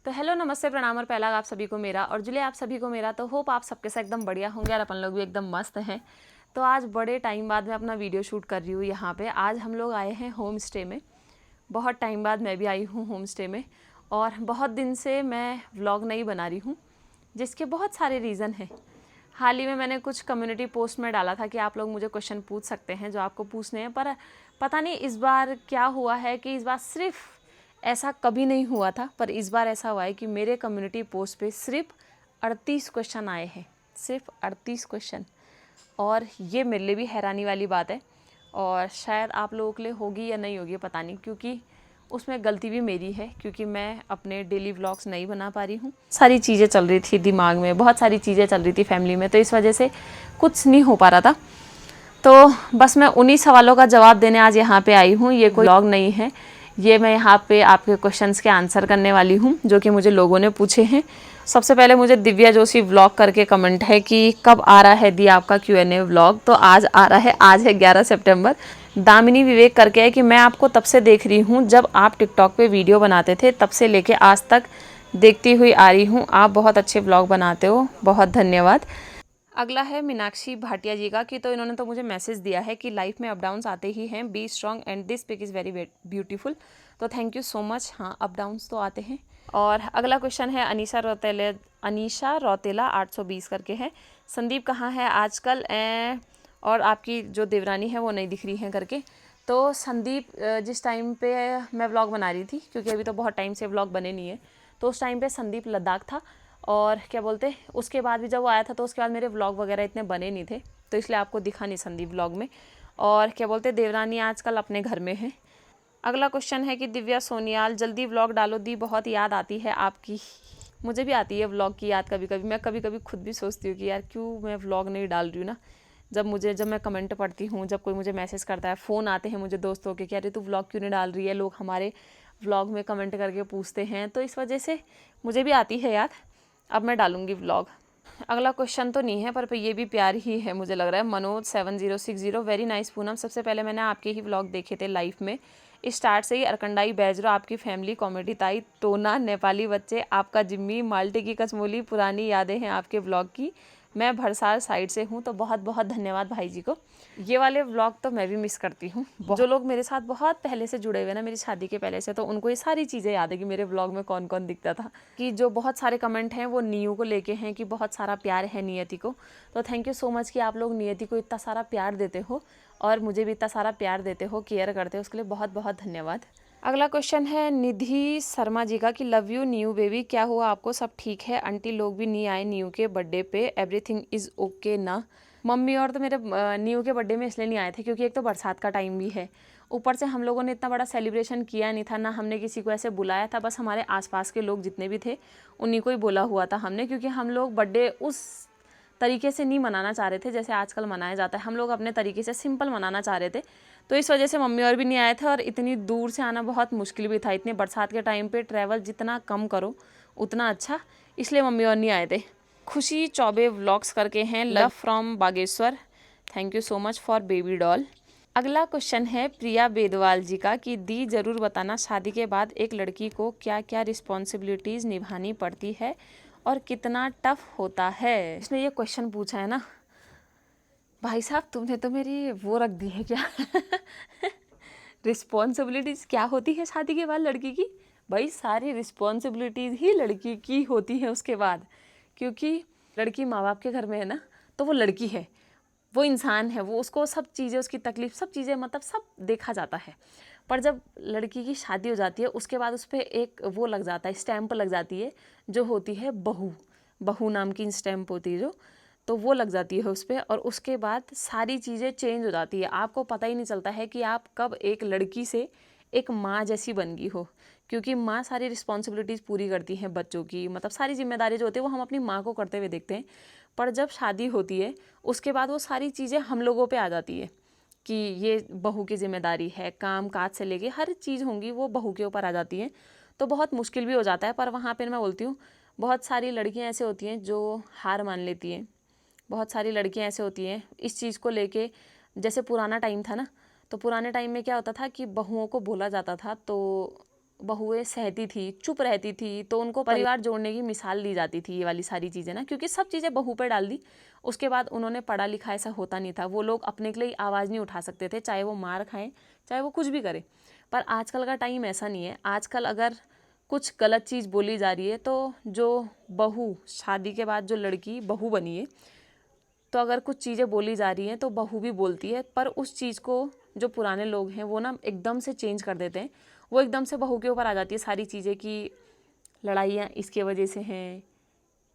तो हेलो नमस्ते प्रणाम और पहला आप सभी को मेरा और जुले आप सभी को मेरा। तो होप आप सबके साथ एकदम बढ़िया होंगे और अपन लोग भी एकदम मस्त हैं। तो आज बड़े टाइम बाद मैं अपना वीडियो शूट कर रही हूँ यहाँ पे। आज हम लोग आए हैं होम स्टे में। बहुत टाइम बाद मैं भी आई हूँ होम स्टे में और बहुत दिन से मैं व्लॉग नहीं बना रही हूँ, जिसके बहुत सारे रीज़न हैं। हाल ही में मैंने कुछ कम्युनिटी पोस्ट में डाला था कि आप लोग मुझे क्वेश्चन पूछ सकते हैं जो आपको पूछने हैं, पर पता नहीं इस बार क्या हुआ है कि इस बार सिर्फ ऐसा कभी नहीं हुआ था, पर इस बार ऐसा हुआ है कि मेरे कम्युनिटी पोस्ट पे सिर्फ 38 क्वेश्चन आए हैं, सिर्फ 38 क्वेश्चन। और ये मेरे लिए भी हैरानी वाली बात है और शायद आप लोगों के लिए होगी या नहीं होगी पता नहीं, क्योंकि उसमें गलती भी मेरी है क्योंकि मैं अपने डेली व्लॉग्स नहीं बना पा रही हूँ। सारी चीज़ें चल रही थी दिमाग में, बहुत सारी चीज़ें चल रही थी फैमिली में, तो इस वजह से कुछ नहीं हो पा रहा था। तो बस मैं उन्हीं सवालों का जवाब देने आज यहाँ पे आई हूँ। ये कोई व्लॉग नहीं है, ये मैं यहाँ पे आपके क्वेश्चंस के आंसर करने वाली हूँ जो कि मुझे लोगों ने पूछे हैं। सबसे पहले मुझे दिव्या जोशी व्लॉग करके कमेंट है कि कब आ रहा है दी आपका Q&A व्लॉग। तो आज आ रहा है, आज है 11 सितंबर। दामिनी विवेक करके है कि मैं आपको तब से देख रही हूँ जब आप टिकटॉक पे वीडियो बनाते थे, तब से लेके आज तक देखती हुई आ रही हूँ। आप बहुत अच्छे व्लॉग बनाते हो, बहुत धन्यवाद। अगला है मीनाक्षी भाटिया जी का कि तो इन्होंने तो मुझे मैसेज दिया है कि लाइफ में अप डाउन्स आते ही हैं, be strong and this pic is very beautiful. तो थैंक यू सो मच। हाँ, अप डाउन्स तो आते हैं। और अगला क्वेश्चन है अनीशा रौतेला 820 करके है, संदीप कहाँ है आजकल और आपकी जो देवरानी है वो नहीं दिख रही है करके। तो संदीप जिस टाइम पे मैं व्लॉग बना रही थी, क्योंकि अभी तो बहुत टाइम से व्लॉग बने नहीं है, तो उस टाइम पे संदीप लद्दाख था। और क्या बोलते, उसके बाद भी जब वो आया था तो उसके बाद मेरे व्लॉग वगैरह इतने बने नहीं थे, तो इसलिए आपको दिखा नहीं संदीप व्लॉग में। और क्या बोलते, देवरानी आजकल अपने घर में है। अगला क्वेश्चन है कि दिव्या सोनियाल जल्दी व्लॉग डालो दी, बहुत याद आती है आपकी। मुझे भी आती है व्लॉग की याद कभी कभी। मैं कभी कभी खुद भी सोचती हूँ कि यार क्यों मैं व्लॉग नहीं डाल रही हूँ ना। जब मैं कमेंट पढ़ती हूँ, जब कोई मुझे मैसेज करता है, फ़ोन आते हैं मुझे दोस्तों के कि अरे तू व्लॉग क्यों नहीं डाल रही है, लोग हमारे व्लॉग में कमेंट करके पूछते हैं, तो इस वजह से मुझे भी आती है याद। अब मैं डालूंगी व्लॉग। अगला क्वेश्चन तो नहीं है पर ये भी प्यार ही है मुझे लग रहा है। मनोज 7060 वेरी नाइस पूनम, सबसे पहले मैंने आपके ही व्लॉग देखे थे लाइव में, स्टार्ट से ही अरकंडाई बैजरो, आपकी फैमिली, कॉमेडी ताई, टोना, नेपाली बच्चे, आपका जिम्मी, माल्टे की कचमोली, पुरानी यादें हैं आपके व्लॉग की। मैं भरसार साइड से हूँ, तो बहुत बहुत धन्यवाद भाई जी को। ये वाले व्लॉग तो मैं भी मिस करती हूँ। जो लोग मेरे साथ बहुत पहले से जुड़े हुए ना, मेरी शादी के पहले से, तो उनको ये सारी चीज़ें याद है कि मेरे व्लॉग में कौन कौन दिखता था। कि जो बहुत सारे कमेंट हैं वो नीयू को लेके हैं कि बहुत सारा प्यार है नियति को। तो थैंक यू सो मच कि आप लोग नियति को इतना सारा प्यार देते हो और मुझे भी इतना सारा प्यार देते हो, केयर करते हो, उसके लिए बहुत बहुत धन्यवाद। अगला क्वेश्चन है निधि शर्मा जी का कि लव यू न्यू बेबी, क्या हुआ आपको, सब ठीक है, आंटी लोग भी नहीं आए न्यू के बर्थडे पे, एवरीथिंग इज़ ओके ना। मम्मी और तो मेरे न्यू के बर्थडे में इसलिए नहीं आए थे क्योंकि एक तो बरसात का टाइम भी है, ऊपर से हम लोगों ने इतना बड़ा सेलिब्रेशन किया नहीं था, ना हमने किसी को ऐसे बुलाया था, बस हमारे आसपास के लोग जितने भी थे उन्हीं को ही बोला हुआ था हमने, क्योंकि हम लोग बर्थडे उस तरीके से नहीं मनाना चाह रहे थे जैसे आजकल मनाया जाता है। हम लोग अपने तरीके से सिंपल मनाना चाह रहे थे, तो इस वजह से मम्मी और भी नहीं आए थे। और इतनी दूर से आना बहुत मुश्किल भी था, इतने बरसात के टाइम पे ट्रैवल जितना कम करो उतना अच्छा, इसलिए मम्मी और नहीं आए थे। खुशी चौबे व्लॉग्स करके हैं, love from Bageshwar, thank you so much for baby doll. अगला क्वेश्चन है प्रिया बेदवाल जी का कि दी ज़रूर बताना शादी के बाद एक लड़की को क्या क्या रिस्पॉन्सिबिलिटीज़ निभानी पड़ती है और कितना टफ होता है। इसने ये क्वेश्चन पूछा है ना, भाई साहब तुमने तो मेरी वो रख दी है क्या रिस्पॉन्सिबिलिटीज़ क्या होती है शादी के बाद लड़की की। भाई सारी रिस्पॉन्सिबिलिटीज़ ही लड़की की होती है उसके बाद, क्योंकि लड़की माँ बाप के घर में है ना, तो वो लड़की है, वो इंसान है, वो उसको सब चीज़ें, उसकी तकलीफ, सब चीज़ें, मतलब सब देखा जाता है। पर जब लड़की की शादी हो जाती है उसके बाद उस पर एक वो लग जाता है, स्टैंप लग जाती है, जो होती है बहू, बहू नाम की स्टैंप होती है जो, तो वो लग जाती है उस पर। और उसके बाद सारी चीज़ें चेंज हो जाती है, आपको पता ही नहीं चलता है कि आप कब एक लड़की से एक माँ जैसी बन गई हो, क्योंकि माँ सारी रिस्पॉन्सिबिलिटीज़ पूरी करती हैं बच्चों की, मतलब सारी जिम्मेदारी जो होती है वो हम अपनी माँ को करते हुए देखते हैं। पर जब शादी होती है उसके बाद वो सारी चीज़ें हम लोगों पे आ जाती है कि ये बहू की जिम्मेदारी है, काम काज से लेके हर चीज़ होंगी वो बहू के ऊपर आ जाती है, तो बहुत मुश्किल भी हो जाता है। पर वहाँ पर मैं बोलती हूँ बहुत सारी लड़कियाँ ऐसे होती हैं जो हार मान लेती हैं, बहुत सारी लड़कियाँ ऐसे होती हैं इस चीज़ को लेके। जैसे पुराना टाइम था ना, तो पुराने टाइम में क्या होता था कि बहुओं को बोला जाता था, तो बहुएं सहती थी, चुप रहती थी, तो उनको परिवार जोड़ने की मिसाल दी जाती थी ये वाली सारी चीज़ें ना, क्योंकि सब चीज़ें बहू पे डाल दी। उसके बाद उन्होंने पढ़ा लिखा ऐसा होता नहीं था, वो लोग अपने के लिए आवाज़ नहीं उठा सकते थे, चाहे वो मार खाएं, चाहे वो कुछ भी करें। पर आजकल का टाइम ऐसा नहीं है। आजकल अगर कुछ गलत चीज़ बोली जा रही है तो जो बहू, शादी के बाद जो लड़की बहू बनी है, तो अगर कुछ चीज़ें बोली जा रही हैं तो बहू भी बोलती है, पर उस चीज़ को जो पुराने लोग हैं वो ना एकदम से चेंज कर देते हैं। वो एकदम से बहू के ऊपर आ जाती है सारी चीज़ें कि लड़ाइयाँ इसके वजह से हैं,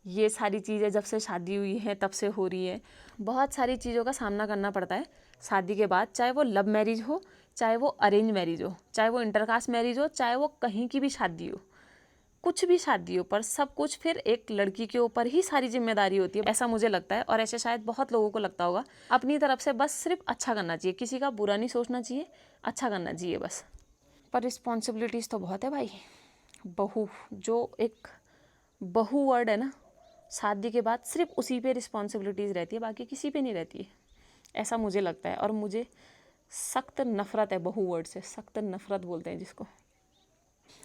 ये सारी चीज़ें जब से शादी हुई है तब से हो रही है। बहुत सारी चीज़ों का सामना करना पड़ता है शादी के बाद, चाहे वो लव मैरिज हो, चाहे वो अरेंज मैरिज हो, चाहे वो इंटरकास्ट मैरिज हो, चाहे वो कहीं की भी शादी हो, कुछ भी शादी हो, पर सब कुछ फिर एक लड़की के ऊपर ही सारी जिम्मेदारी होती है, ऐसा मुझे लगता है। और ऐसे शायद बहुत लोगों को लगता होगा। अपनी तरफ से बस सिर्फ अच्छा करना चाहिए, किसी का बुरा नहीं सोचना चाहिए, अच्छा करना चाहिए बस। पर रिस्पॉन्सिबिलिटीज़ तो बहुत है भाई। बहू, जो एक बहू वर्ड है ना, शादी के बाद सिर्फ उसी पे रिस्पॉन्सिबिलिटीज़ रहती है, बाकी किसी पे नहीं रहती है, ऐसा मुझे लगता है। और मुझे सख्त नफरत है बहू वर्ड से, सख्त नफरत बोलते हैं जिसको।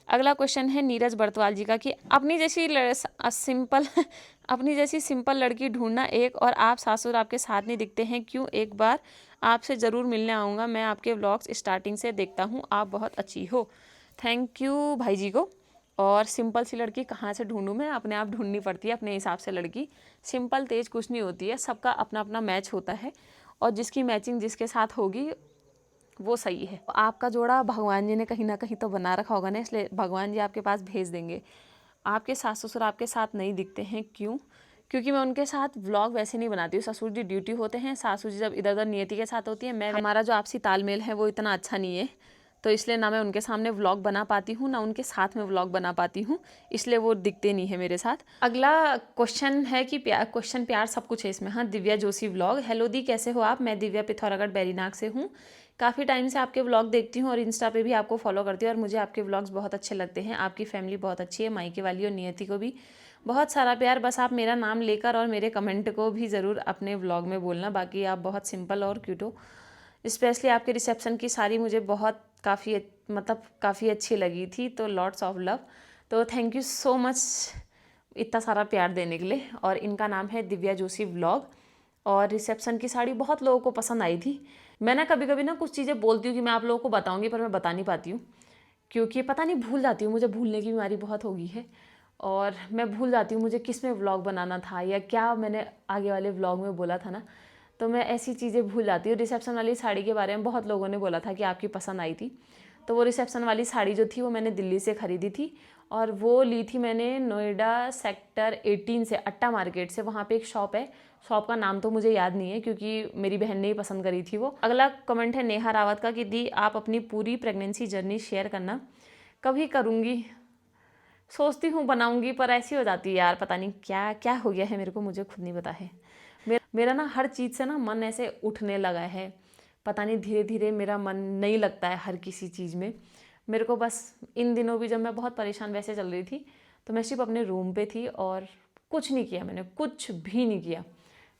अगला क्वेश्चन है नीरज बर्तवाल जी का कि अपनी जैसी सिंपल लड़की ढूंढना एक, और आप सासुर आपके साथ नहीं दिखते हैं क्यों? एक बार आपसे ज़रूर मिलने आऊँगा, मैं आपके व्लॉग्स स्टार्टिंग से देखता हूँ, आप बहुत अच्छी हो। थैंक यू भाई जी को। और सिंपल सी लड़की कहाँ से ढूंढूं मैं? अपने आप ढूंढनी पड़ती है अपने हिसाब से लड़की। सिंपल तेज कुछ नहीं होती है, सबका अपना अपना मैच होता है, और जिसकी मैचिंग जिसके साथ होगी वो सही है। आपका जोड़ा भगवान जी ने कहीं ना कहीं तो बना रखा होगा ना, इसलिए भगवान जी आपके पास भेज देंगे। आपके सास ससुर आपके साथ नहीं दिखते हैं क्यों? क्योंकि मैं उनके साथ व्लॉग वैसे नहीं बनाती हूँ। ससुर जी ड्यूटी होते हैं, सासू जी जब इधर उधर नियति के साथ होती है, मैं हमारा जो आपसी तालमेल है वो इतना अच्छा नहीं है, तो इसलिए ना मैं उनके सामने व्लॉग बना पाती हूँ, ना उनके साथ में व्लॉग बना पाती हूँ, इसलिए वो दिखते नहीं है मेरे साथ। अगला क्वेश्चन है कि क्वेश्चन प्यार सब कुछ है इसमें। हाँ, दिव्या जोशी व्लॉग। हेलो दी, कैसे हो आप? मैं दिव्या पिथौरागढ़ बैरीनाग से हूँ। काफ़ी टाइम से आपके व्लॉग देखती हूँ और इंस्टा पे भी आपको फॉलो करती हूँ, और मुझे आपके व्लॉग्स बहुत अच्छे लगते हैं। आपकी फैमिली बहुत अच्छी है, मायके वाली और नियति को भी बहुत सारा प्यार। बस आप मेरा नाम लेकर और मेरे कमेंट को भी ज़रूर अपने व्लॉग में बोलना। बाकी आप बहुत सिंपल और क्यूट हो। स्पेशली आपके रिसेप्शन की साड़ी मुझे बहुत काफ़ी अच्छी लगी थी, तो लॉट्स ऑफ लव। तो थैंक यू सो मच इतना सारा प्यार देने के लिए। और इनका नाम है दिव्या जोशी व्लॉग। और रिसेप्शन की साड़ी बहुत लोगों को पसंद आई थी। मैं ना कभी कभी ना कुछ चीज़ें बोलती हूँ कि मैं आप लोगों को बताऊँगी, पर मैं बता नहीं पाती हूँ, क्योंकि पता नहीं भूल जाती हूँ। मुझे भूलने की बीमारी बहुत हो गई है, और मैं भूल जाती हूँ मुझे किस में व्लॉग बनाना था या क्या मैंने आगे वाले व्लॉग में बोला था ना, तो मैं ऐसी चीज़ें भूल जाती हूँ। रिसेप्शन वाली साड़ी के बारे में बहुत लोगों ने बोला था कि आपकी पसंद आई थी, तो वो रिसेप्शन वाली साड़ी जो थी वो मैंने दिल्ली से ख़रीदी थी, और वो ली थी मैंने नोएडा सेक्टर 18 से, अट्टा मार्केट से। वहाँ पे एक शॉप है, शॉप का नाम तो मुझे याद नहीं है क्योंकि मेरी बहन ने ही पसंद करी थी वो। अगला कमेंट है नेहा रावत का कि दी आप अपनी पूरी प्रेगनेंसी जर्नी शेयर करना। कभी करूँगी, सोचती हूँ बनाऊँगी, पर ऐसी हो जाती है यार, पता नहीं क्या क्या हो गया है मेरे को, मुझे खुद नहीं पता है। मेरा ना हर चीज़ से ना मन ऐसे उठने लगा है, पता नहीं धीरे धीरे मेरा मन नहीं लगता है हर किसी चीज़ में। मेरे को बस इन दिनों भी जब मैं बहुत परेशान वैसे चल रही थी, तो मैं सिर्फ अपने रूम पे थी और कुछ नहीं किया, मैंने कुछ भी नहीं किया।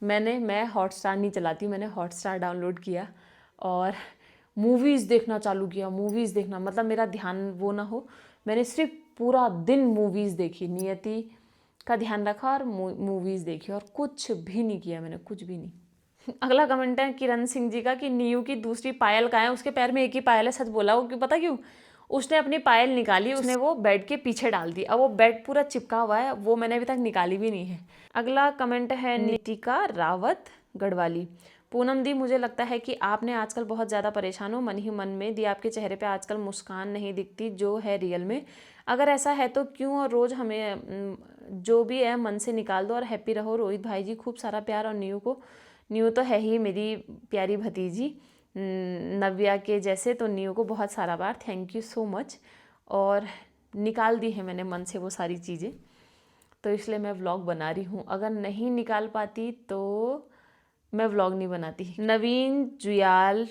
मैं हॉटस्टार नहीं चलाती, मैंने हॉटस्टार डाउनलोड किया और मूवीज़ देखना चालू किया। मूवीज़ देखना मतलब मेरा ध्यान वो ना हो, मैंने सिर्फ पूरा दिन मूवीज़ देखी, नियति का ध्यान रखा और मूवीज़ देखी, और कुछ भी नहीं किया मैंने, कुछ भी नहीं। अगला कमेंट है किरण सिंह जी का कि नीयू की दूसरी पायल कहाँ है? उसके पैर में एक ही पायल है, सच बोला वो, क्यों पता क्यों? उसने अपनी पायल निकाली, उसने वो बेड के पीछे डाल दी, अब वो बेड पूरा चिपका हुआ है, वो मैंने अभी तक निकाली भी नहीं है। अगला कमेंट है नितिका रावत गढ़वाली। पूनम दी, मुझे लगता है कि आपने आजकल बहुत ज़्यादा परेशान हो मन ही मन में। दी आपके चेहरे पे आजकल मुस्कान नहीं दिखती जो है रियल में। अगर ऐसा है तो क्यों? और रोज़ हमें जो भी है मन से निकाल दो और हैप्पी रहो। रोहित भाई जी खूब सारा प्यार। और न्यू तो है ही मेरी प्यारी भतीजी नव्या के जैसे, तो न्यू को बहुत सारा बार थैंक यू सो मच। और निकाल दी है मैंने मन से वो सारी चीज़ें, तो इसलिए मैं व्लॉग बना रही हूँ। अगर नहीं निकाल पाती तो मैं व्लॉग नहीं बनाती। नवीन जुयाल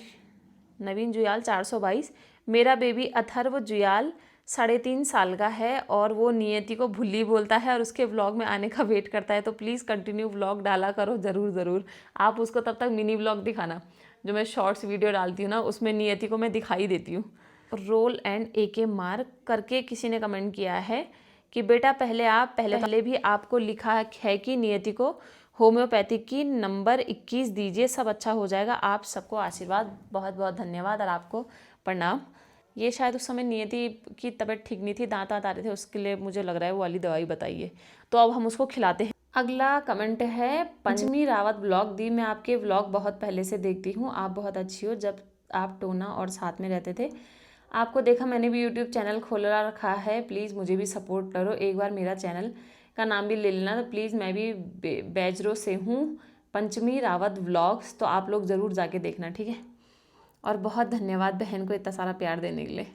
422, मेरा बेबी अथर्व जुयाल 3.5 साल का है और वो नियति को भुल्ली बोलता है और उसके व्लॉग में आने का वेट करता है, तो प्लीज़ कंटिन्यू व्लॉग डाला करो। ज़रूर आप उसको तब तक मिनी व्लॉग दिखाना, जो मैं शॉर्ट्स वीडियो डालती हूँ ना उसमें नियति को मैं दिखाई देती हूँ, रोल एंड AK मार्क करके किसी ने कमेंट किया है कि बेटा पहले भी आपको लिखा है कि नियति को होम्योपैथिक की नंबर 21 दीजिए, सब अच्छा हो जाएगा। आप सबको आशीर्वाद, बहुत बहुत धन्यवाद और आपको प्रणाम। ये शायद उस समय नियति की तबीयत ठीक नहीं थी, दांत आ रहे थे, उसके लिए मुझे लग रहा है वो वाली दवाई बताइए, तो अब हम उसको खिलाते हैं। अगला कमेंट है पंचमी रावत ब्लॉग दी, मैं आपके व्लॉग बहुत पहले से देखती हूँ, आप बहुत अच्छी हो। जब आप टोना और साथ में रहते थे आपको देखा, मैंने भी यूट्यूब चैनल खोला रखा है, प्लीज़ मुझे भी सपोर्ट करो, एक बार मेरा चैनल का नाम भी ले लेना। तो प्लीज़, मैं भी बैजरो से हूँ, पंचमी रावत व्लॉग्स, तो आप लोग ज़रूर जाके देखना, ठीक है। और बहुत धन्यवाद बहन को इतना सारा प्यार देने के लिए।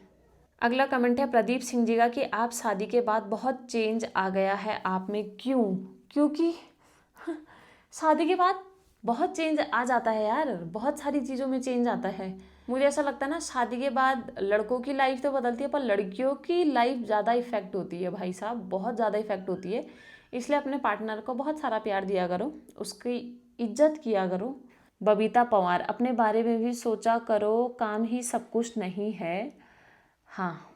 अगला कमेंट है प्रदीप सिंह जी का कि आप शादी के बाद बहुत चेंज आ गया है आप में, क्यों? क्योंकि शादी के बाद बहुत चेंज आ जाता है यार, बहुत सारी चीज़ों में चेंज आता है। मुझे ऐसा लगता है ना, शादी के बाद लड़कों की लाइफ तो बदलती है पर लड़कियों की लाइफ ज़्यादा इफेक्ट होती है भाई साहब, बहुत ज़्यादा इफेक्ट होती है। इसलिए अपने पार्टनर को बहुत सारा प्यार दिया करो, उसकी इज्जत किया करो। बबीता पवार, अपने बारे में भी सोचा करो, काम ही सब कुछ नहीं है। हाँ,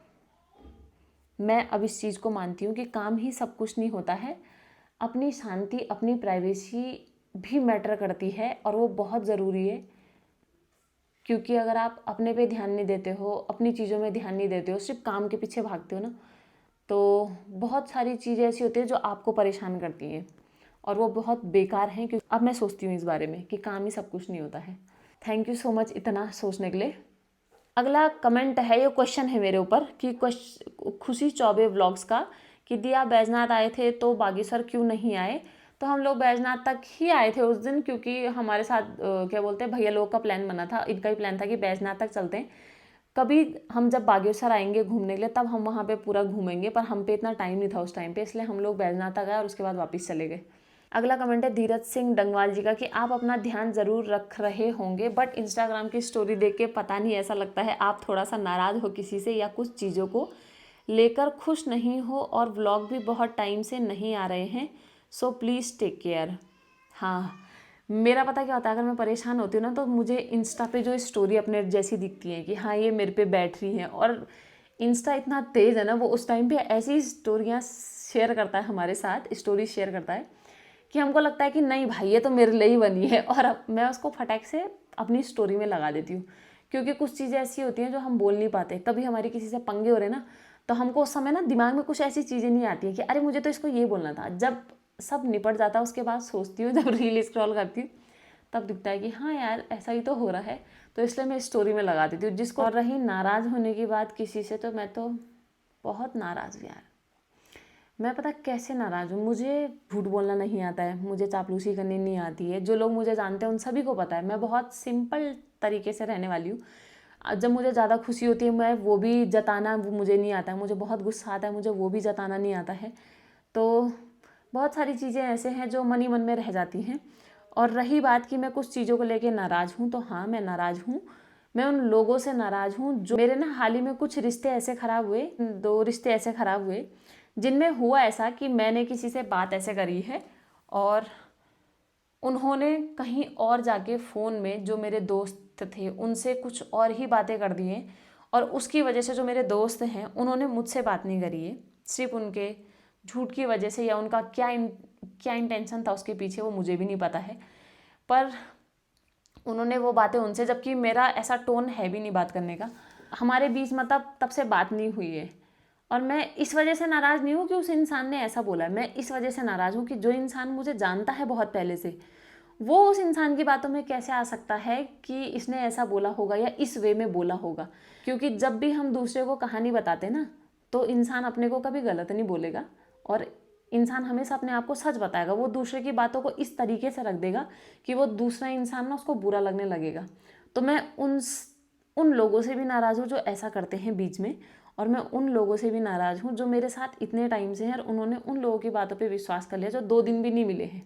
मैं अब इस चीज़ को मानती हूँ कि काम ही सब कुछ नहीं होता है, अपनी शांति, अपनी प्राइवेसी भी मैटर करती है और वो बहुत ज़रूरी है। क्योंकि अगर आप अपने पे ध्यान नहीं देते हो, अपनी चीज़ों में ध्यान नहीं देते हो, सिर्फ काम के पीछे भागते हो ना, तो बहुत सारी चीज़ें ऐसी होती हैं जो आपको परेशान करती हैं और वो बहुत बेकार हैं। क्योंकि अब मैं सोचती हूँ इस बारे में कि काम ही सब कुछ नहीं होता है। थैंक यू सो मच इतना सोचने के लिए। अगला कमेंट है, ये क्वेश्चन है मेरे ऊपर कि खुशी चौबे व्लॉग्स का कि दिया बैजनाथ आए थे तो बागेश्वर क्यों नहीं आए? तो हम लोग बैजनाथ तक ही आए थे उस दिन, क्योंकि हमारे साथ क्या बोलते हैं, भैया लोग का प्लान बना था, इनका ही प्लान था कि बैजनाथ तक चलते हैं। कभी हम जब बागेश्वर आएंगे घूमने के लिए तब हम वहाँ पे पूरा घूमेंगे, पर हम पे इतना टाइम नहीं था उस टाइम पे, इसलिए हम लोग बैजनाथ तक आए और उसके बाद वापस चले गए। अगला कमेंट है धीरज सिंह डंगवाल जी का कि आप अपना ध्यान ज़रूर रख रहे होंगे, बट इंस्टाग्राम की स्टोरी देख के पता नहीं, ऐसा लगता है आप थोड़ा सा नाराज़ हो किसी से या कुछ चीज़ों को लेकर खुश नहीं हो, और व्लॉग भी बहुत टाइम से नहीं आ रहे हैं, सो प्लीज़ टेक केयर। हाँ, मेरा पता क्या होता है, अगर मैं परेशान होती हूँ ना तो मुझे इंस्टा पे जो स्टोरी अपने जैसी दिखती है कि हाँ ये मेरे पे बैठ रही हैं, और इंस्टा इतना तेज़ है ना, वो उस टाइम पे ऐसी स्टोरियाँ शेयर करता है हमारे साथ, स्टोरी शेयर करता है कि हमको लगता है कि नहीं भाई ये तो मेरे लिए ही बनी है, और अब मैं उसको फटाक से अपनी स्टोरी में लगा देती हूँ। क्योंकि कुछ चीज़ें ऐसी होती हैं जो हम बोल नहीं पाते, कभी हमारी किसी से पंगे हो रहे ना, तो हमको उस समय ना दिमाग में कुछ ऐसी चीज़ें नहीं आती हैं कि अरे मुझे तो इसको ये बोलना था। जब सब निपट जाता है उसके बाद सोचती हूँ, जब रील स्क्रॉल करती हूँ तब दिखता है कि हाँ यार ऐसा ही तो हो रहा है, तो इसलिए मैं स्टोरी में लगा देती हूँ जिसको। और रही नाराज़ होने की बात किसी से, तो मैं तो बहुत नाराज़ हूँ यार। मैं पता कैसे नाराज़ हूँ, मुझे झूठ बोलना नहीं आता है, मुझे चापलूसी करनी नहीं आती है। जो लोग मुझे जानते हैं उन सभी को पता है मैं बहुत सिंपल तरीके से रहने वाली हूँ। जब मुझे ज़्यादा खुशी होती है मैं वो भी जताना, वो मुझे नहीं आता है। मुझे बहुत गुस्सा आता है, मुझे वो भी जताना नहीं आता है। तो बहुत सारी चीज़ें ऐसे हैं जो मन ही मन में रह जाती हैं। और रही बात कि मैं कुछ चीज़ों को लेके नाराज़ हूँ, तो हाँ मैं नाराज़ हूँ। मैं उन लोगों से नाराज़ हूँ जो मेरे ना हाल ही में कुछ रिश्ते ऐसे ख़राब हुए, 2 रिश्ते ऐसे ख़राब हुए जिनमें हुआ ऐसा कि मैंने किसी से बात ऐसे करी है और उन्होंने कहीं और जाके फ़ोन में जो मेरे दोस्त थे उनसे कुछ और ही बातें कर दी हैं, और उसकी वजह से जो मेरे दोस्त हैं उन्होंने मुझसे बात नहीं करी है। सिर्फ उनके झूठ की वजह से, या उनका क्या इंटेंशन था उसके पीछे वो मुझे भी नहीं पता है, पर उन्होंने वो बातें उनसे, जबकि मेरा ऐसा टोन है भी नहीं बात करने का। हमारे बीच मतलब तब से बात नहीं हुई है, और मैं इस वजह से नाराज़ नहीं हूँ कि उस इंसान ने ऐसा बोला है। मैं इस वजह से नाराज़ हूँ कि जो इंसान मुझे जानता है बहुत पहले से, वो उस इंसान की बातों में कैसे आ सकता है कि इसने ऐसा बोला होगा या इस वे में बोला होगा। क्योंकि जब भी हम दूसरे को कहानी बताते ना, तो इंसान अपने को कभी गलत नहीं बोलेगा, और इंसान हमेशा अपने आप को सच बताएगा। वो दूसरे की बातों को इस तरीके से रख देगा कि वो दूसरा इंसान ना उसको बुरा लगने लगेगा। तो मैं उन लोगों से भी नाराज़ हूँ जो ऐसा करते हैं बीच में, और मैं उन लोगों से भी नाराज़ हूँ जो मेरे साथ इतने टाइम से हैं और उन्होंने उन लोगों की बातों पे विश्वास कर लिया जो 2 दिन भी नहीं मिले हैं।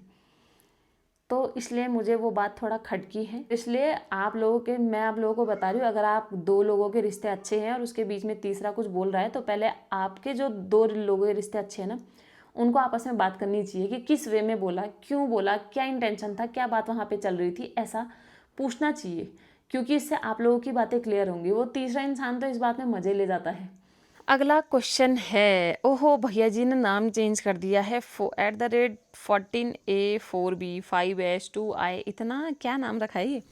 तो इसलिए मुझे वो बात थोड़ा खटकी है। इसलिए मैं आप लोगों को बता रही हूँ, अगर आप 2 लोगों के रिश्ते अच्छे हैं और उसके बीच में तीसरा कुछ बोल रहा है, तो पहले आपके जो 2 लोगों के रिश्ते अच्छे हैं ना, उनको आपस में बात करनी चाहिए कि किस वे में बोला, क्यों बोला, क्या इंटेंशन था, क्या बात वहाँ पे चल रही थी, ऐसा पूछना चाहिए। क्योंकि इससे आप लोगों की बातें क्लियर होंगी। वो तीसरा इंसान तो इस बात में मज़े ले जाता है। अगला क्वेश्चन है, ओहो भैया जी ने नाम चेंज कर दिया है @14A4B5S2I, इतना क्या नाम रखा है ये,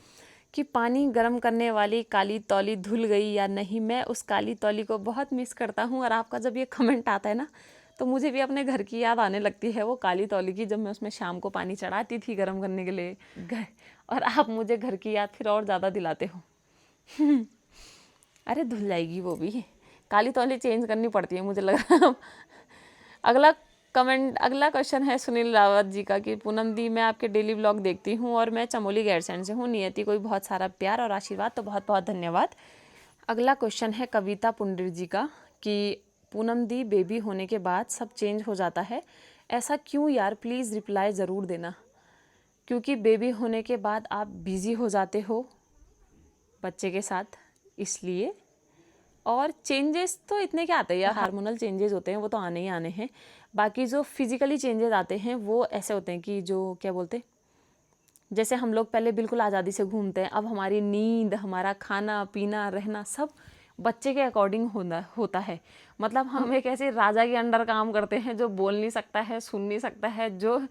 कि पानी गर्म करने वाली काली तौली धुल गई या नहीं। मैं उस काली तौली को बहुत मिस करता हूँ। और आपका जब ये कमेंट आता है ना तो मुझे भी अपने घर की याद आने लगती है, वो काली तौली की, जब मैं उसमें शाम को पानी चढ़ाती थी गर्म करने के लिए। और आप मुझे घर की याद फिर और ज़्यादा दिलाते हो। अरे धुल जाएगी वो भी, काली तौली चेंज करनी पड़ती है मुझे लगा। अगला क्वेश्चन है सुनील रावत जी का, कि पूनम दी मैं आपके डेली व्लॉग देखती हूँ और मैं चमोली गैरसैंण से हूँ। नियति को भी बहुत सारा प्यार और आशीर्वाद, तो बहुत बहुत धन्यवाद। अगला क्वेश्चन है कविता पुंडर जी का, कि पूनम दी बेबी होने के बाद सब चेंज हो जाता है, ऐसा क्यों यार, प्लीज़ रिप्लाई ज़रूर देना। क्योंकि बेबी होने के बाद आप बिज़ी हो जाते हो बच्चे के साथ, इसलिए। और चेंजेस तो इतने क्या आते हैं यार, हार्मोनल चेंजेस होते हैं वो तो आने ही आने हैं। बाकी जो फिजिकली चेंजेस आते हैं वो ऐसे होते हैं कि जो क्या बोलते, जैसे हम लोग पहले बिल्कुल आज़ादी से घूमते हैं, अब हमारी नींद, हमारा खाना पीना रहना सब बच्चे के अकॉर्डिंग होता है। मतलब हम एक ऐसे राजा के अंडर काम करते हैं जो बोल नहीं सकता है, सुन नहीं सकता है, जो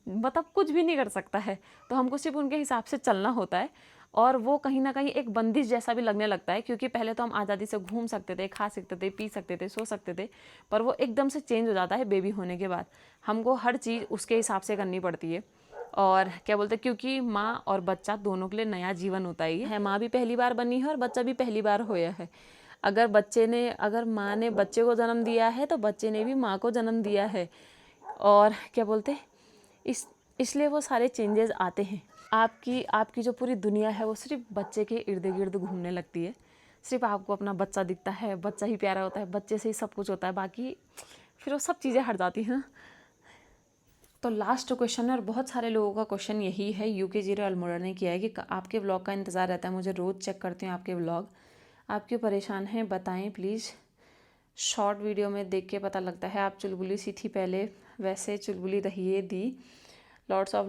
मतलब कुछ भी नहीं कर सकता है, तो हमको सिर्फ उनके हिसाब से चलना होता है। और वो कहीं ना कहीं एक बंदिश जैसा भी लगने लगता है, क्योंकि पहले तो हम आज़ादी से घूम सकते थे, खा सकते थे, पी सकते थे, सो सकते थे, पर वो एकदम से चेंज हो जाता है बेबी होने के बाद। हमको हर चीज़ उसके हिसाब से करनी पड़ती है। और क्या बोलते हैं, क्योंकि माँ और बच्चा दोनों के लिए नया जीवन होता ही है। माँ भी पहली बार बनी है और बच्चा भी पहली बार होया है। अगर माँ ने बच्चे को जन्म दिया है तो बच्चे ने भी माँ को जन्म दिया है। और क्या बोलते हैं, इसलिए वो सारे चेंजेस आते हैं। आपकी जो पूरी दुनिया है वो सिर्फ बच्चे के इर्द गिर्द घूमने लगती है। सिर्फ आपको अपना बच्चा दिखता है, बच्चा ही प्यारा होता है, बच्चे से ही सब कुछ होता है, बाकी फिर वो सब चीज़ें हट जाती हैं। तो लास्ट क्वेश्चन है, और बहुत सारे लोगों का क्वेश्चन यही है, UK0 अल्मोड़ा ने किया है, कि आपके व्लॉग का इंतज़ार रहता है, मुझे रोज़ चेक करती हूँ आपके व्लॉग, आप क्यों परेशान हैं बताएं प्लीज़। शॉर्ट वीडियो में देख के पता लगता है आप चुलबुली सी थी पहले, वैसे चुलबुली रहिए दी। लॉट्स ऑफ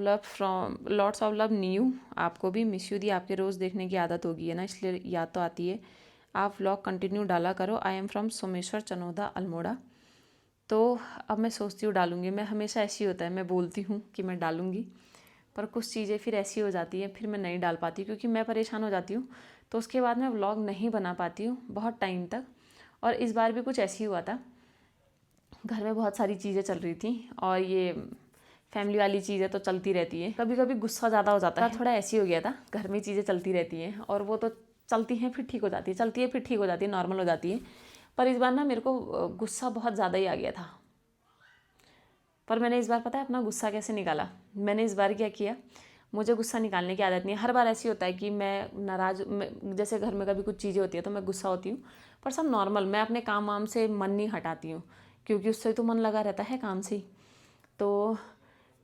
लव न्यू, आपको भी मिस यू दी। आपके रोज़ देखने की आदत होगी है ना, इसलिए याद तो आती है। आप व्लॉग कंटिन्यू डाला करो। I am from Someshwar Chanoda Almora. तो अब मैं सोचती हूँ डालूँगी, मैं हमेशा ऐसी होता है, मैं बोलती हूँ कि मैं डालूँगी, पर कुछ चीज़ें फिर ऐसी हो जाती हैं, फिर मैं नहीं डाल पाती, क्योंकि मैं परेशान हो जाती हूँ, तो उसके बाद मैं व्लॉग नहीं बना पाती हूँ बहुत टाइम तक। और इस बार भी कुछ ऐसी हुआ था, घर में बहुत सारी चीज़ें चल रही थी, और ये फैमिली वाली चीज़ें तो चलती रहती है, कभी कभी गुस्सा ज़्यादा हो जाता है, थोड़ा ऐसी हो गया था, घर में चीज़ें चलती रहती हैं, और वो तो चलती हैं फिर ठीक हो जाती है, चलती है फिर ठीक हो जाती है, नॉर्मल हो जाती है। पर इस बार ना मेरे को गुस्सा बहुत ज़्यादा ही आ गया था। पर मैंने इस बार पता है अपना गुस्सा कैसे निकाला। मैंने इस बार क्या किया, मुझे गुस्सा निकालने की आदत नहीं है। हर बार ऐसी होता है कि मैं नाराज़, जैसे घर में कभी कुछ चीज़ें होती है तो मैं गुस्सा होती हूँ, पर सब नॉर्मल, मैं अपने काम वाम से मन नहीं हटाती हूँ, क्योंकि उससे तो मन लगा रहता है काम से ही। तो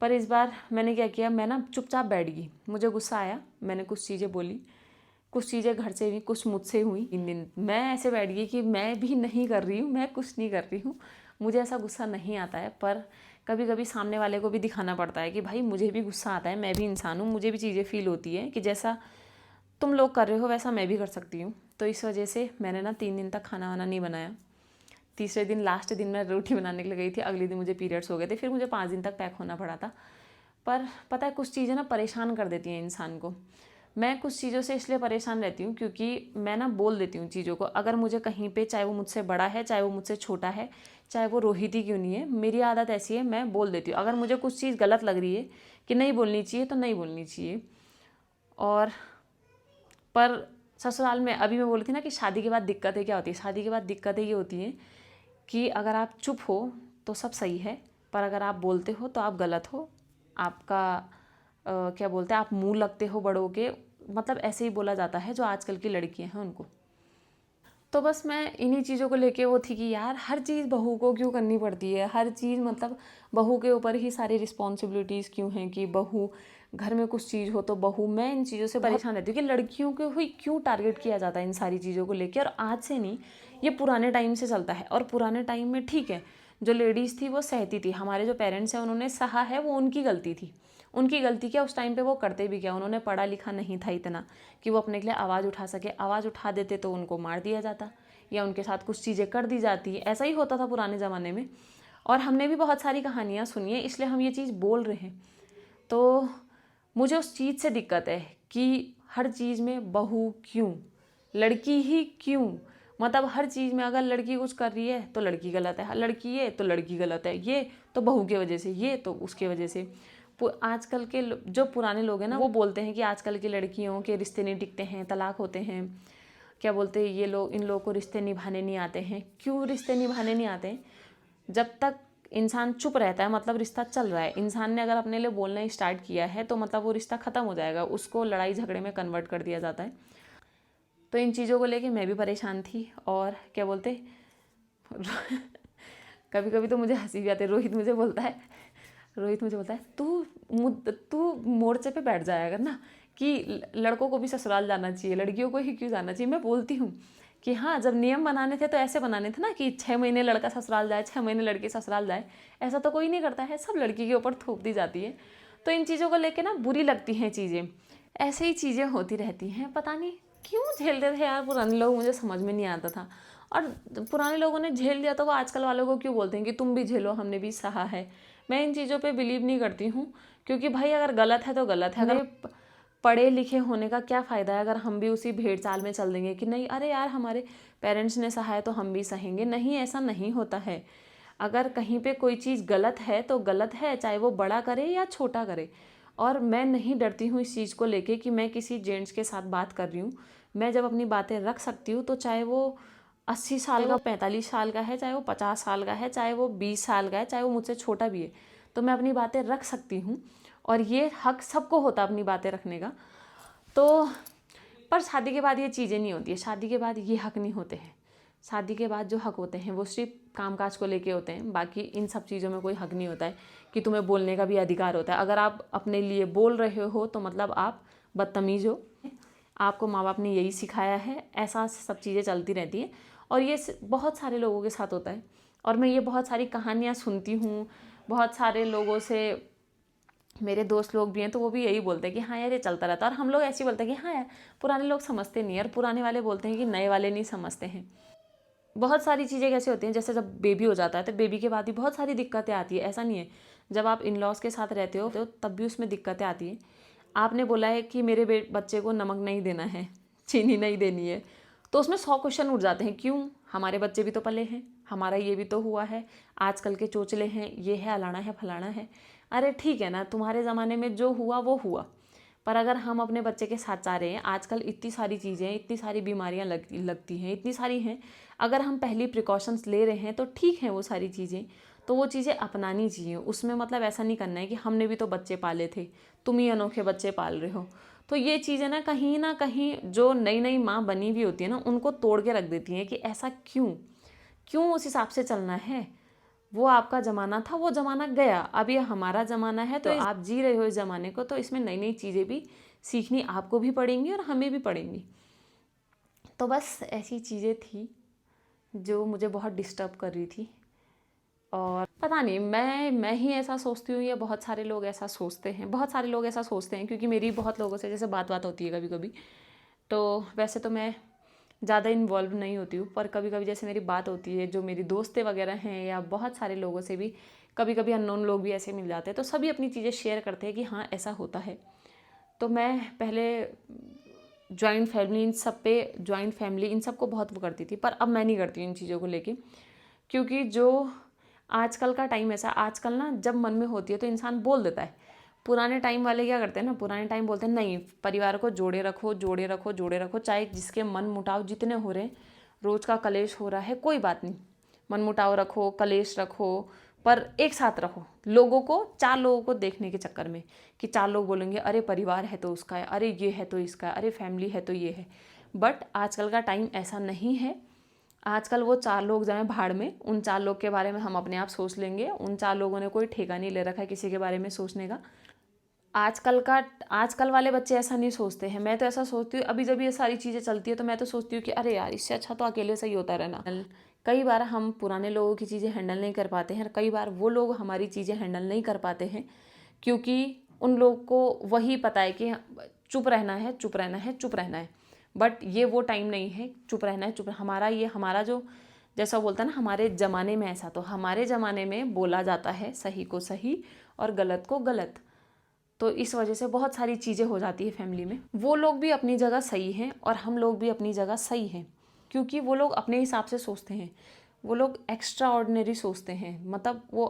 पर इस बार मैंने क्या किया, मैं ना चुपचाप बैठ गई। मुझे गुस्सा आया, मैंने कुछ चीज़ें बोली, कुछ चीज़ें घर से हुई, कुछ मुझसे हुई। 3 दिन मैं ऐसे बैठ गई कि मैं भी नहीं कर रही हूँ, मैं कुछ नहीं कर रही हूँ, मुझे ऐसा गुस्सा नहीं आता है। पर कभी कभी सामने वाले को भी दिखाना पड़ता है कि भाई मुझे भी गुस्सा आता है, मैं भी इंसान हूँ, मुझे भी चीज़ें फील होती है, कि जैसा तुम लोग कर रहे हो वैसा मैं भी कर सकती हूँ। तो इस वजह से मैंने ना 3 दिन तक खाना वाना नहीं बनाया। तीसरे दिन, लास्ट दिन मैं रोटी बनाने के लिए गई थी, अगले दिन मुझे पीरियड्स हो गए थे, फिर मुझे 5 दिन तक पैक होना पड़ा था। पर पता है कुछ चीज़ें ना परेशान कर देती हैं इंसान को। मैं कुछ चीज़ों से इसलिए परेशान रहती हूँ क्योंकि मैं ना बोल देती हूँ चीज़ों को, अगर मुझे कहीं पे, चाहे वो मुझसे बड़ा है, चाहे वो मुझसे छोटा है, चाहे वो रोहित ही क्यों नहीं है, मेरी आदत ऐसी है, मैं बोल देती हूँ। अगर मुझे कुछ चीज़ गलत लग रही है कि नहीं बोलनी चाहिए तो नहीं बोलनी चाहिए। और पर ससुराल में अभी मैं बोली थी ना कि शादी के बाद दिक्कतें क्या होती है, शादी के बाद दिक्कतें ये होती हैं कि अगर आप चुप हो तो सब सही है, पर अगर आप बोलते हो तो आप गलत हो। आपका क्या बोलते हैं, आप मुंह लगते हो बड़ों के, मतलब ऐसे ही बोला जाता है जो आजकल की लड़कियां हैं उनको। तो बस मैं इन्हीं चीज़ों को लेके वो थी कि यार हर चीज़ बहू को क्यों करनी पड़ती है, हर चीज़ मतलब बहू के ऊपर ही सारी रिस्पॉन्सिबिलिटीज़ क्यों हैं, कि बहू घर में कुछ चीज़ हो तो बहू। मैं इन चीज़ों से परेशान रहती हूँ कि लड़कियों को ही क्यों टारगेट किया जाता है इन सारी चीज़ों को लेके। और आज से नहीं, ये पुराने टाइम से चलता है, और पुराने टाइम में ठीक है, जो लेडीज़ थी वो सहती थी। हमारे जो पेरेंट्स हैं उन्होंने सहा है, वो उनकी गलती थी। उनकी गलती क्या, उस टाइम पे वो करते भी क्या, उन्होंने पढ़ा लिखा नहीं था इतना कि वो अपने के लिए आवाज़ उठा सके। आवाज़ उठा देते तो उनको मार दिया जाता या उनके साथ कुछ चीज़ें कर दी जाती। ऐसा ही होता था पुराने ज़माने में। और हमने भी बहुत सारी कहानियाँ सुनी है, इसलिए हम ये चीज़ बोल रहे हैं। तो मुझे उस चीज़ से दिक्कत है कि हर चीज़ में बहू क्यों, लड़की ही क्यों। मतलब हर चीज़ में अगर लड़की कुछ कर रही है तो लड़की गलत है, लड़की ये तो लड़की गलत है, ये तो बहू की वजह से, ये तो उसके वजह से। आजकल के जो पुराने लोग हैं ना, वो बोलते हैं कि आजकल की लड़कियों के रिश्ते नहीं टिकते हैं, तलाक होते हैं। क्या बोलते हैं ये लोग, इन लोगों को रिश्ते निभाने नहीं आते हैं। क्यों रिश्ते निभाने नहीं आते हैं? जब तक इंसान चुप रहता है मतलब रिश्ता चल रहा है। इंसान ने अगर अपने लिए बोलना स्टार्ट किया है तो मतलब वो रिश्ता ख़त्म हो जाएगा, उसको लड़ाई झगड़े में कन्वर्ट कर दिया जाता है। तो इन चीज़ों को लेके मैं भी परेशान थी। और क्या बोलते कभी कभी तो मुझे हंसी भी आती है। रोहित मुझे बोलता है तू मोर्चे पे बैठ जाया कर ना, कि लड़कों को भी ससुराल जाना चाहिए, लड़कियों को ही क्यों जाना चाहिए। मैं बोलती हूँ कि हाँ, जब नियम बनाने थे तो ऐसे बनाने थे ना कि 6 महीने लड़का ससुराल जाए, 6 महीने लड़की ससुराल जाए। ऐसा तो कोई नहीं करता है, सब लड़की के ऊपर थोप दी जाती है। तो इन चीज़ों को लेके ना बुरी लगती हैं चीज़ें, ऐसे ही चीज़ें होती रहती हैं। पता नहीं क्यों झेलते थे यार पुराने लोग, मुझे समझ में नहीं आता था। और पुराने लोगों ने झेल दिया तो वो आजकल वालों को क्यों बोलते हैं कि तुम भी झेलो, हमने भी सहा है। मैं इन चीज़ों पे बिलीव नहीं करती हूँ, क्योंकि भाई अगर गलत है तो गलत है। अगर पढ़े लिखे होने का क्या फ़ायदा है अगर हम भी उसी भेड़ चाल में चल देंगे कि नहीं अरे यार हमारे पेरेंट्स ने सहा है तो हम भी सहेंगे। नहीं, ऐसा नहीं होता है। अगर कहीं पे कोई चीज़ गलत है तो गलत है, चाहे वो बड़ा करे या छोटा करे। और मैं नहीं डरती हूँ इस चीज़ को लेके कि मैं किसी जेंट्स के साथ बात कर रही हूँ। मैं जब अपनी बातें रख सकती हूँ तो चाहे वो 80 साल का, 45 साल का है, चाहे वो 50 साल का है, चाहे वो 20 साल का है, चाहे वो मुझसे छोटा भी है, तो मैं अपनी बातें रख सकती हूँ। और ये हक सबको होता अपनी बातें रखने का। तो पर शादी के बाद ये चीज़ें नहीं होती है। शादी के बाद ये हक नहीं होते हैं। शादी के बाद जो हक होते हैं वो सिर्फ कामकाज को लेके होते हैं। बाकी इन सब चीज़ों में कोई हक नहीं होता है कि तुम्हें बोलने का भी अधिकार होता है। अगर आप अपने लिए बोल रहे हो तो मतलब आप बदतमीज़ हो, आपको माँ बाप ने यही सिखाया है। ऐसा सब चीज़ें चलती रहती हैं और ये बहुत सारे लोगों के साथ होता है। और मैं ये बहुत सारी कहानियाँ सुनती हूँ बहुत सारे लोगों से। मेरे दोस्त लोग भी हैं तो वो भी यही बोलते हैं कि हाँ यार ये चलता रहता है। और हम लोग ऐसे ही बोलते हैं कि हाँ यार पुराने लोग समझते नहीं है, और पुराने वाले बोलते हैं कि नए वाले नहीं समझते हैं। बहुत सारी चीज़ें कैसे होती हैं, जैसे जब बेबी हो जाता है तो बेबी के बाद भी बहुत सारी दिक्कतें आती है। ऐसा नहीं है, जब आप इन लॉज के साथ रहते हो तो तब भी उसमें दिक्कतें आती हैं। आपने बोला है कि मेरे बच्चे को नमक नहीं देना है, चीनी नहीं देनी है, तो उसमें 100 क्वेश्चन उठ जाते हैं। क्यों? हमारे बच्चे भी तो पले हैं, हमारा ये भी तो हुआ है, आजकल के चोचले हैं, ये है, अलाना है, फलाना है। अरे ठीक है ना, तुम्हारे ज़माने में जो हुआ वो हुआ, पर अगर हम अपने बच्चे के साथ जा रहे हैं, आजकल इतनी सारी चीज़ें, इतनी सारी बीमारियां लगती हैं, इतनी सारी हैं। अगर हम पहली प्रिकॉशंस ले रहे हैं तो ठीक है वो सारी चीज़ें, तो वो चीज़ें अपनानी चाहिए। उसमें मतलब ऐसा नहीं करना है कि हमने भी तो बच्चे पाले थे, तुम ही अनोखे बच्चे पाल रहे हो। तो ये चीज़ें ना कहीं जो नई नई माँ बनी हुई होती है ना, उनको तोड़ के रख देती हैं कि ऐसा क्यों उस हिसाब से चलना है। वो आपका ज़माना था, वो ज़माना गया, अब ये हमारा ज़माना है। तो आप जी रहे हो इस ज़माने को, तो इसमें नई नई चीज़ें भी सीखनी आपको भी पड़ेंगी और हमें भी पड़ेंगी। तो बस ऐसी चीज़ें थी जो मुझे बहुत डिस्टर्ब कर रही थी। और पता नहीं मैं ही ऐसा सोचती हूँ या बहुत सारे लोग ऐसा सोचते हैं। बहुत सारे लोग ऐसा सोचते हैं क्योंकि मेरी बहुत लोगों से जैसे बात होती है कभी कभी। तो वैसे तो मैं ज़्यादा इन्वॉल्व नहीं होती हूँ, पर कभी कभी जैसे मेरी बात होती है जो मेरी दोस्तें वगैरह हैं या बहुत सारे लोगों से भी, कभी कभी अननोन लोग भी ऐसे मिल जाते हैं, तो सभी अपनी चीज़ें शेयर करते हैं कि हाँ ऐसा होता है। तो मैं पहले जॉइंट फैमिली इन सब को बहुत वो करती थी, पर अब मैं नहीं करती इन चीज़ों को लेके। क्योंकि जो आजकल का टाइम ऐसा, आजकल ना जब मन में होती है तो इंसान बोल देता है। पुराने टाइम वाले क्या करते हैं ना, पुराने टाइम बोलते हैं नहीं, परिवार को जोड़े रखो, चाहे जिसके मन मुटाव जितने हो रहे हैं, रोज़ का कलेश हो रहा है, कोई बात नहीं, मन मुटाव रखो, कलेश रखो, पर एक साथ रहो। लोगों को, 4 लोगों को देखने के चक्कर में कि 4 लोग बोलेंगे अरे परिवार है तो उसका है, अरे ये है तो इसका है, अरे फैमिली है तो ये है। बट आजकल का टाइम ऐसा नहीं है। आजकल वो 4 लोग जाएं भाड़ में, उन 4 लोग के बारे में हम अपने आप सोच लेंगे। उन 4 लोगों ने कोई ठेका नहीं ले रखा है किसी के बारे में सोचने का। आजकल वाले बच्चे ऐसा नहीं सोचते हैं। मैं तो ऐसा सोचती हूँ, अभी जब ये सारी चीज़ें चलती है तो मैं तो सोचती हूँ कि अरे यार इससे अच्छा तो अकेले से ही होता रहना। कई बार हम पुराने लोगों की चीज़ें हैंडल नहीं कर पाते हैं, कई बार वो लोग हमारी चीज़ें हैंडल नहीं कर पाते हैं, क्योंकि उन लोग को वही पता है कि चुप रहना है, चुप रहना है, चुप रहना है। बट ये वो टाइम नहीं है चुप रहना है, चुप हमारा जो जैसा बोलता है ना, हमारे ज़माने में ऐसा, तो हमारे ज़माने में बोला जाता है सही को सही और गलत को गलत। तो इस वजह से बहुत सारी चीज़ें हो जाती है फैमिली में। वो लोग भी अपनी जगह सही हैं और हम लोग भी अपनी जगह सही हैं, क्योंकि वो लोग अपने हिसाब से सोचते हैं, वो लोग एक्स्ट्रा ऑर्डिनरी सोचते हैं, मतलब वो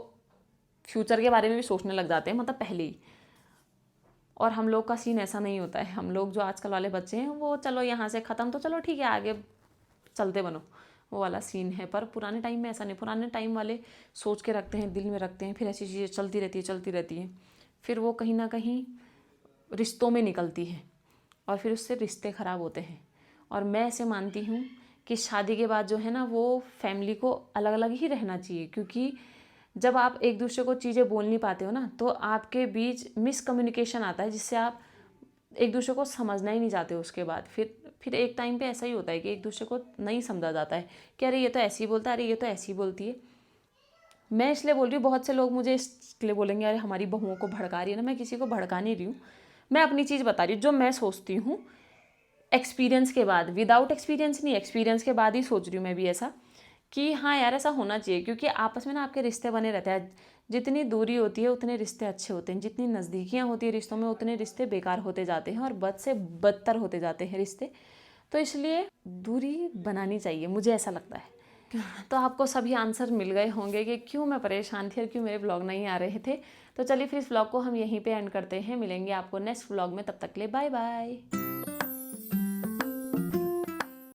फ्यूचर के बारे में भी सोचने लग जाते हैं, मतलब पहले ही। और हम लोग का सीन ऐसा नहीं होता है। हम लोग जो आजकल वाले बच्चे हैं वो चलो यहाँ से ख़त्म तो चलो ठीक है आगे चलते बनो, वो वाला सीन है। पर पुराने टाइम में ऐसा नहीं, पुराने टाइम वाले सोच के रखते हैं, दिल में रखते हैं, फिर ऐसी चीज़ें चलती रहती हैं, फिर वो कहीं ना कहीं रिश्तों में निकलती है और फिर उससे रिश्ते ख़राब होते हैं। और मैं ऐसे मानती हूँ कि शादी के बाद जो है ना, वो फैमिली को अलग अलग ही रहना चाहिए, क्योंकि जब आप एक दूसरे को चीज़ें बोल नहीं पाते हो ना, तो आपके बीच मिसकम्युनिकेशन आता है, जिससे आप एक दूसरे को समझना ही नहीं चाहते हो। उसके बाद फिर एक टाइम पे ऐसा ही होता है कि एक दूसरे को नहीं समझा जाता है कि अरे ये तो ऐसी बोलता है, अरे ये तो ऐसी बोलती है। मैं इसलिए बोल रही हूँ, बहुत से लोग मुझे इसलिए बोलेंगे अरे हमारी बहुओं को भड़का रही है ना। मैं किसी को भड़का नहीं रही हूँ, मैं अपनी चीज़ बता रही हूँ जो मैं सोचती हूँ एक्सपीरियंस के बाद। विदाउट एक्सपीरियंस नहीं, एक्सपीरियंस के बाद ही सोच रही हूँ मैं भी ऐसा कि हाँ यार ऐसा होना चाहिए, क्योंकि आपस में ना आपके रिश्ते बने रहते हैं। जितनी दूरी होती है उतने रिश्ते अच्छे होते हैं, जितनी नज़दीकियाँ होती है रिश्तों में उतने रिश्ते बेकार होते जाते हैं और बद से बदतर होते जाते हैं रिश्ते। तो इसलिए दूरी बनानी चाहिए, मुझे ऐसा लगता है। तो आपको सभी आंसर मिल गए होंगे कि क्यों मैं परेशान थी और क्यों मेरे व्लॉग नहीं आ रहे थे। तो चलिए फिर इस व्लॉग को हम यहीं पे एंड करते हैं, मिलेंगे आपको नेक्स्ट व्लॉग में, तब तक के लिए बाय बाय।